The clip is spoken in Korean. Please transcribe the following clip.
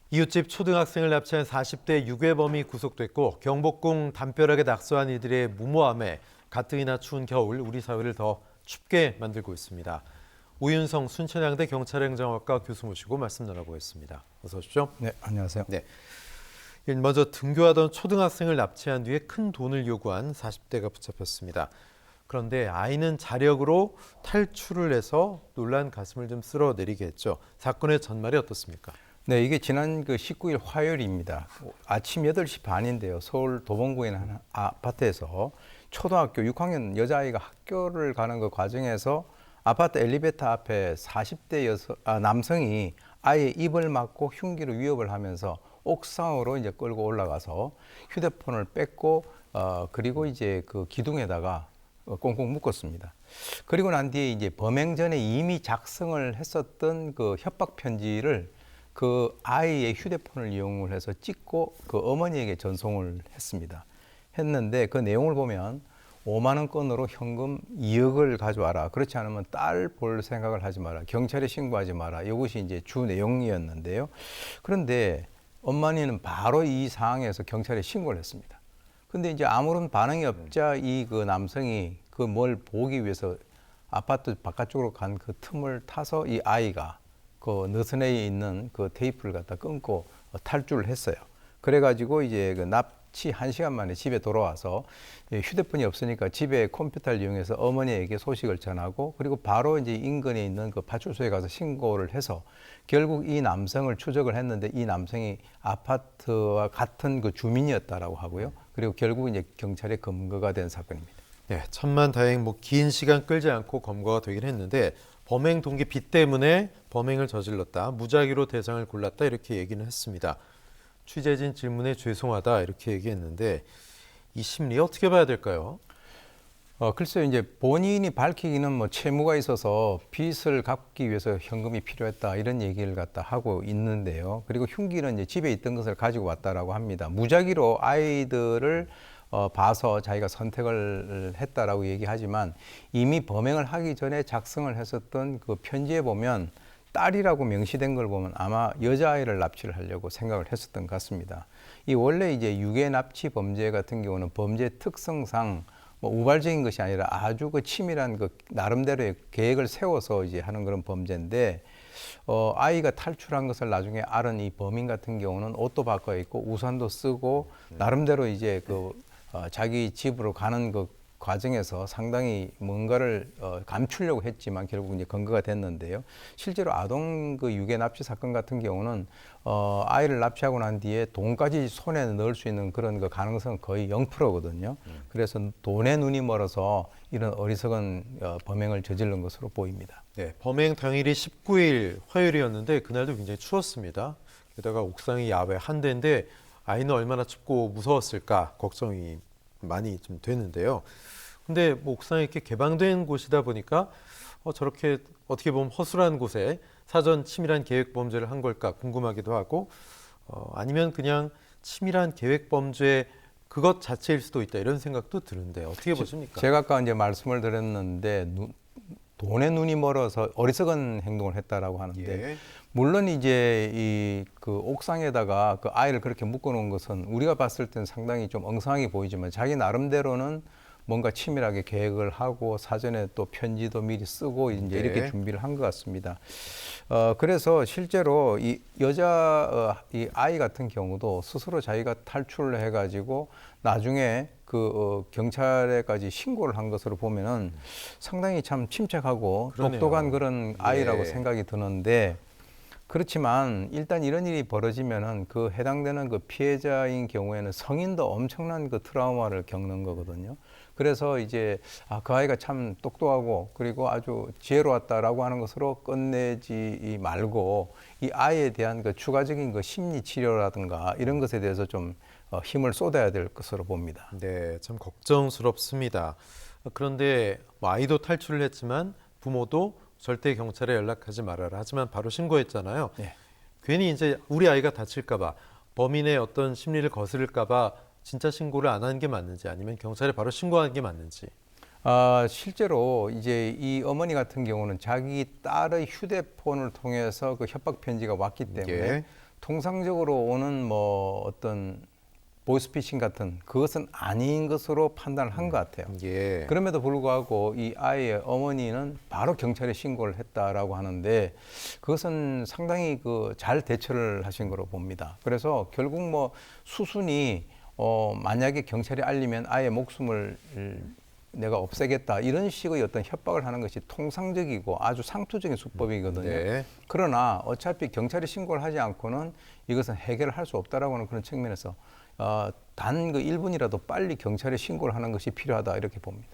이웃집 초등학생을 납치한 40대 유괴범이 구속됐고 경복궁 담벼락에 낙서한 이들의 무모함에 가뜩이나 추운 겨울 우리 사회를 더 춥게 만들고 있습니다. 우윤성 순천향대 경찰행정학과 교수 모시고 말씀 나눠보겠습니다. 어서 오십시오. 네, 안녕하세요. 네. 먼저 등교하던 초등학생을 납치한 뒤에 큰 돈을 요구한 40대가 붙잡혔습니다. 그런데 아이는 자력으로 탈출을 해서 놀란 가슴을 좀 쓸어내리게 했죠. 사건의 전말이 어떻습니까? 네, 이게 지난 19일 화요일입니다. 아침 8시 반인데요. 서울 도봉구에 있는 한 아파트에서 초등학교 6학년 여자아이가 학교를 가는 그 과정에서 아파트 엘리베이터 앞에 40대 남성이 아이의 입을 막고 흉기로 위협을 하면서 옥상으로 이제 끌고 올라가서 휴대폰을 뺏고 그리고 이제 그 기둥에다가 꽁꽁 묶었습니다. 그리고 난 뒤에 이제 범행 전에 이미 작성을 했었던 그 협박 편지를 그 아이의 휴대폰을 이용을 해서 찍고 그 어머니에게 전송을 했는데 그 내용을 보면 5만 원권으로 현금 2억을 가져와라. 그렇지 않으면 딸 볼 생각을 하지 마라. 경찰에 신고하지 마라. 이것이 이제 주 내용이었는데요. 그런데 어머니는 바로 이 상황에서 경찰에 신고를 했습니다. 근데 이제 아무런 반응이 없자 이 그 남성이 그 뭘 보기 위해서 아파트 바깥쪽으로 간 그 틈을 타서 이 아이가 그 너스레에 있는 그 테이프를 갖다 끊고 탈주를 했어요. 그래가지고 이제 그 납치 1시간 만에 집에 돌아와서 휴대폰이 없으니까 집에 컴퓨터를 이용해서 어머니에게 소식을 전하고 그리고 바로 이제 인근에 있는 그 파출소에 가서 신고를 해서 결국 이 남성을 추적을 했는데 이 남성이 아파트와 같은 그 주민이었다라고 하고요. 그리고 결국 이제 경찰에 검거가 된 사건입니다. 네, 천만다행 긴 시간 끌지 않고 검거가 되긴 했는데 범행 동기 빚 때문에 범행을 저질렀다. 무작위로 대상을 골랐다. 이렇게 얘기는 했습니다. 취재진 질문에 죄송하다. 이렇게 얘기했는데 이 심리 어떻게 봐야 될까요? 글쎄요, 이제 본인이 밝히기는 뭐 채무가 있어서 빚을 갚기 위해서 현금이 필요했다 이런 얘기를 갖다 하고 있는데요. 그리고 흉기는 이제 집에 있던 것을 가지고 왔다라고 합니다. 무작위로 아이들을 봐서 자기가 선택을 했다라고 얘기하지만 이미 범행을 하기 전에 작성을 했었던 그 편지에 보면 딸이라고 명시된 걸 보면 아마 여자아이를 납치를 하려고 생각을 했었던 것 같습니다. 이 원래 이제 유괴 납치 범죄 같은 경우는 범죄 특성상 뭐 우발적인 것이 아니라 아주 그 치밀한 그 나름대로의 계획을 세워서 이제 하는 그런 범죄인데 아이가 탈출한 것을 나중에 알은 이 범인 같은 경우는 옷도 바꿔 입고 우산도 쓰고 나름대로 이제 자기 집으로 가는 그 과정에서 상당히 뭔가를 감추려고 했지만 결국 이제 검거가 됐는데요. 실제로 아동 그 유괴 납치 사건 같은 경우는 아이를 납치하고 난 뒤에 돈까지 손에 넣을 수 있는 그런 그 가능성은 거의 0%거든요. 그래서 돈에 눈이 멀어서 이런 어리석은 범행을 저지른 것으로 보입니다. 네, 범행 당일이 19일 화요일이었는데 그날도 굉장히 추웠습니다. 게다가 옥상이 야외 한 대인데 아이는 얼마나 춥고 무서웠을까 걱정이 많이 좀 되는데요. 근데 뭐 옥상이 이렇게 개방된 곳이다 보니까 저렇게 어떻게 보면 허술한 곳에 사전 치밀한 계획 범죄를 한 걸까 궁금하기도 하고 아니면 그냥 치밀한 계획 범죄 그것 자체일 수도 있다 이런 생각도 드는데 어떻게 보십니까? 제가 아까 이제 말씀을 드렸는데 돈에 눈이 멀어서 어리석은 행동을 했다라고 하는데 예. 물론 이제 이 그 옥상에다가 그 아이를 그렇게 묶어놓은 것은 우리가 봤을 땐 상당히 좀 엉성하게 보이지만 자기 나름대로는 뭔가 치밀하게 계획을 하고 사전에 또 편지도 미리 쓰고 이제 이렇게 준비를 한 것 같습니다. 그래서 실제로 이 이 아이 같은 경우도 스스로 자기가 탈출을 해가지고 나중에 경찰에까지 신고를 한 것으로 보면은 상당히 참 침착하고 그러네요. 똑똑한 그런 아이라고 예. 생각이 드는데 그렇지만 일단 이런 일이 벌어지면은 그 해당되는 그 피해자인 경우에는 성인도 엄청난 그 트라우마를 겪는 거거든요. 그래서 이제 그 아이가 참 똑똑하고 그리고 아주 지혜로웠다라고 하는 것으로 끝내지 말고 이 아이에 대한 그 추가적인 그 심리 치료라든가 이런 것에 대해서 좀 힘을 쏟아야 될 것으로 봅니다. 네, 참 걱정스럽습니다. 그런데 뭐 아이도 탈출을 했지만 부모도 절대 경찰에 연락하지 말아라. 하지만 바로 신고했잖아요. 네. 괜히 이제 우리 아이가 다칠까봐 범인의 어떤 심리를 거스를까봐 진짜 신고를 안 하는 게 맞는지 아니면 경찰에 바로 신고하는 게 맞는지. 실제로 이제 이 어머니 같은 경우는 자기 딸의 휴대폰을 통해서 그 협박 편지가 왔기 때문에 예. 통상적으로 오는 뭐 어떤 보이스피싱 같은 그것은 아닌 것으로 판단을 한 것 같아요. 예. 그럼에도 불구하고 이 아이의 어머니는 바로 경찰에 신고를 했다라고 하는데 그것은 상당히 그 잘 대처를 하신 거로 봅니다. 그래서 결국 뭐 수순이 만약에 경찰에 알리면 아이의 목숨을 내가 없애겠다 이런 식의 어떤 협박을 하는 것이 통상적이고 아주 상투적인 수법이거든요. 네. 그러나 어차피 경찰에 신고를 하지 않고는 이것은 해결을 할 수 없다라고 하는 그런 측면에서 단 그 1분이라도 빨리 경찰에 신고를 하는 것이 필요하다 이렇게 봅니다.